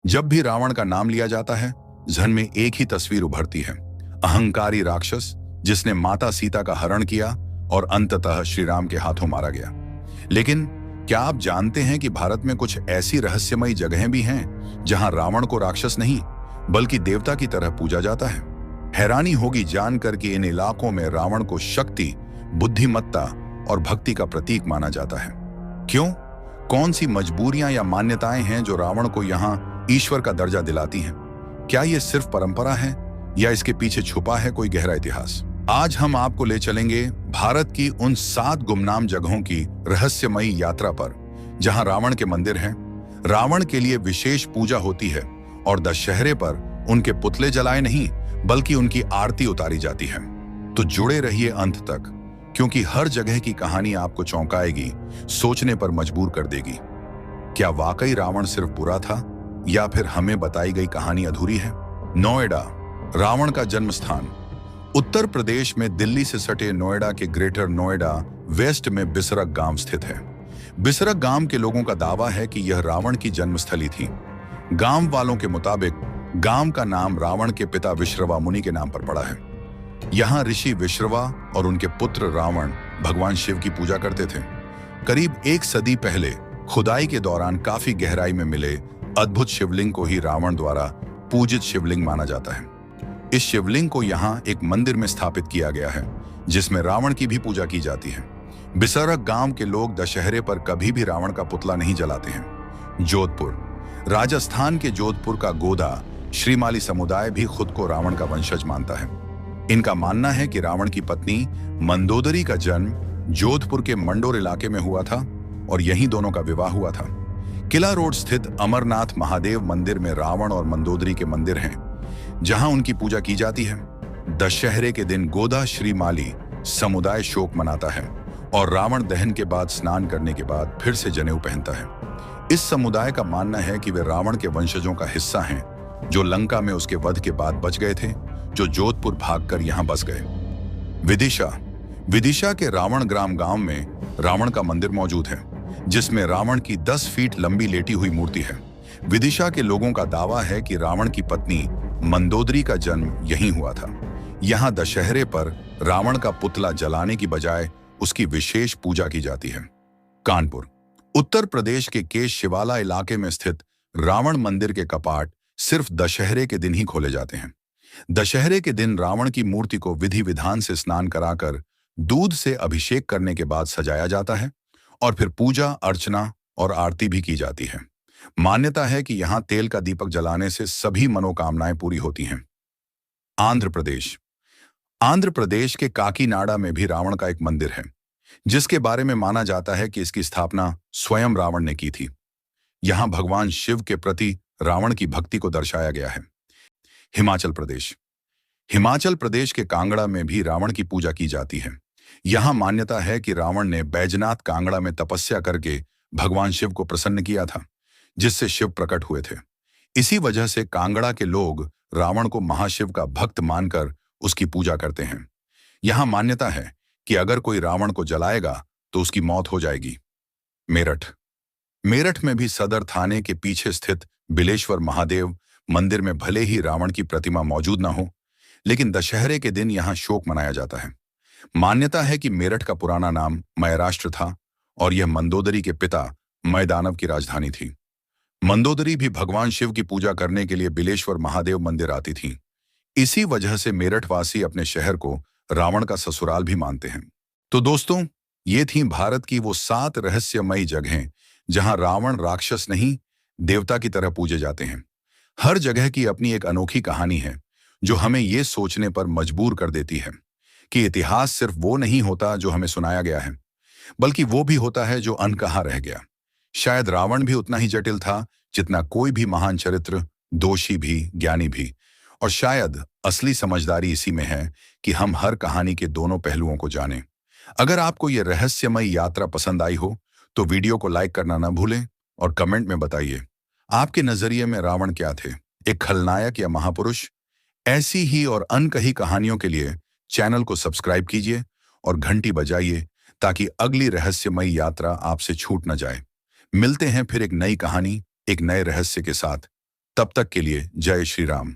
जब भी रावण का नाम लिया जाता है, जहन में एक ही तस्वीर उभरती है। अहंकारी राक्षस जिसने माता सीता का हरण किया और अंततः श्री राम के हाथों मारा गया। लेकिन क्या आप जानते हैं कि भारत में कुछ ऐसी रहस्यमयी जगहें भी हैं जहां रावण को राक्षस नहीं बल्कि देवता की तरह पूजा जाता है। हैरानी होगी जानकर कि इन इलाकों में रावण को शक्ति, बुद्धिमत्ता और भक्ति का प्रतीक माना जाता है। क्यों? कौन सी मजबूरियां या मान्यताएं हैं जो रावण को यहां ईश्वर का दर्जा दिलाती हैं? क्या ये सिर्फ परंपरा है या इसके पीछे छुपा है कोई गहरा इतिहास? आज हम आपको ले चलेंगे भारत की उन 7 गुमनाम जगहों की रहस्यमयी यात्रा पर जहां रावण के मंदिर हैं, रावण के लिए विशेष पूजा होती है और दशहरे पर उनके पुतले जलाए नहीं बल्कि उनकी आरती उतारी जाती है। तो जुड़े रहिए अंत तक, क्योंकि हर जगह की कहानी आपको चौंकाएगी, सोचने पर मजबूर कर देगी। क्या वाकई रावण सिर्फ बुरा था या फिर हमें बताई गई कहानी अधूरी है? नोएडा, रावण का जन्म स्थान। उत्तर प्रदेश में दिल्ली से सटे नोएडा के ग्रेटर नोएडा वेस्ट में बिसरक गांव स्थित है। बिसरक गांव के लोगों का दावा है कि यह रावण की जन्मस्थली थी। गांव वालों के मुताबिक गांव का नाम रावण के पिता विश्रवा मुनि के नाम पर पड़ा है। यहाँ ऋषि विश्रवा और उनके पुत्र रावण भगवान शिव की पूजा करते थे। करीब 1 सदी पहले खुदाई के दौरान काफी गहराई में मिले अद्भुत शिवलिंग को ही रावण द्वारा पूजित शिवलिंग माना जाता है। इस शिवलिंग को यहाँ एक मंदिर में स्थापित किया गया है जिसमें रावण की भी पूजा की जाती है। बिसरक गांव के लोग दशहरे पर कभी भी रावण का पुतला नहीं जलाते हैं। जोधपुर, राजस्थान के जोधपुर का गोदा श्रीमाली समुदाय भी खुद को रावण का वंशज मानता है। इनका मानना है कि रावण की पत्नी मंदोदरी का जन्म जोधपुर के मंडोर इलाके में हुआ था और यहीं दोनों का विवाह हुआ था। किला रोड स्थित अमरनाथ महादेव मंदिर में रावण और मंदोदरी के मंदिर हैं जहां उनकी पूजा की जाती है। दशहरे के दिन गोदा श्रीमाली समुदाय शोक मनाता है और रावण दहन के बाद स्नान करने के बाद फिर से जनेऊ पहनता है। इस समुदाय का मानना है कि वे रावण के वंशजों का हिस्सा हैं जो लंका में उसके वध के बाद बच गए थे, जो जोधपुर भागकर यहां बस गए। विदिशा, विदिशा के रावण ग्राम गांव में रावण का मंदिर मौजूद है जिसमें रावण की 10 फीट लंबी लेटी हुई मूर्ति है। विदिशा के लोगों का दावा है कि रावण की पत्नी मंदोदरी का जन्म यहीं हुआ था। यहाँ दशहरे पर रावण का पुतला जलाने की बजाय उसकी विशेष पूजा की जाती है। कानपुर, उत्तर प्रदेश के केश शिवाला इलाके में स्थित रावण मंदिर के कपाट सिर्फ दशहरे के दिन ही खोले जाते हैं। दशहरे के दिन रावण की मूर्ति को विधि विधान से स्नान कराकर दूध से अभिषेक करने के बाद सजाया जाता है और फिर पूजा अर्चना और आरती भी की जाती है। मान्यता है कि यहाँ तेल का दीपक जलाने से सभी मनोकामनाएं पूरी होती हैं। आंध्र प्रदेश, आंध्र प्रदेश के काकीनाडा में भी रावण का एक मंदिर है जिसके बारे में माना जाता है कि इसकी स्थापना स्वयं रावण ने की थी। यहाँ भगवान शिव के प्रति रावण की भक्ति को दर्शाया गया है। हिमाचल प्रदेश, हिमाचल प्रदेश के कांगड़ा में भी रावण की पूजा की जाती है। यहाँ मान्यता है कि रावण ने बैजनाथ कांगड़ा में तपस्या करके भगवान शिव को प्रसन्न किया था, जिससे शिव प्रकट हुए थे। इसी वजह से कांगड़ा के लोग रावण को महाशिव का भक्त मानकर उसकी पूजा करते हैं। यहाँ मान्यता है कि अगर कोई रावण को जलाएगा तो उसकी मौत हो जाएगी। मेरठ, मेरठ में भी सदर थाने के पीछे स्थित बिलेश्वर महादेव मंदिर में भले ही रावण की प्रतिमा मौजूद न हो, लेकिन दशहरे के दिन यहाँ शोक मनाया जाता है। मान्यता है कि मेरठ का पुराना नाम मयराष्ट्र था और यह मंदोदरी के पिता मयदानव की राजधानी थी। मंदोदरी भी भगवान शिव की पूजा करने के लिए बिलेश्वर महादेव मंदिर आती थी। इसी वजह से मेरठवासी अपने शहर को रावण का ससुराल भी मानते हैं। तो दोस्तों, ये थी भारत की वो 7 रहस्यमयी जगहें जहां रावण राक्षस नहीं, देवता की तरह पूजे जाते हैं। हर जगह की अपनी एक अनोखी कहानी है जो हमें ये सोचने पर मजबूर कर देती है कि इतिहास सिर्फ वो नहीं होता जो हमें सुनाया गया है, बल्कि वो भी होता है जो अनकहा रह गया। शायद रावण भी उतना ही जटिल था जितना कोई भी महान चरित्र, दोषी भी, ज्ञानी भी। और शायद असली समझदारी इसी में है कि हम हर कहानी के दोनों पहलुओं को जानें। अगर आपको यह रहस्यमयी यात्रा पसंद आई हो तो वीडियो को लाइक करना न भूलें और कमेंट में बताइए आपके नजरिए में रावण क्या थे, एक खलनायक या महापुरुष? ऐसी ही और अनकही कहानियों के लिए चैनल को सब्सक्राइब कीजिए और घंटी बजाइए ताकि अगली रहस्यमयी यात्रा आपसे छूट न जाए। मिलते हैं फिर एक नई कहानी, एक नए रहस्य के साथ। तब तक के लिए जय श्री राम।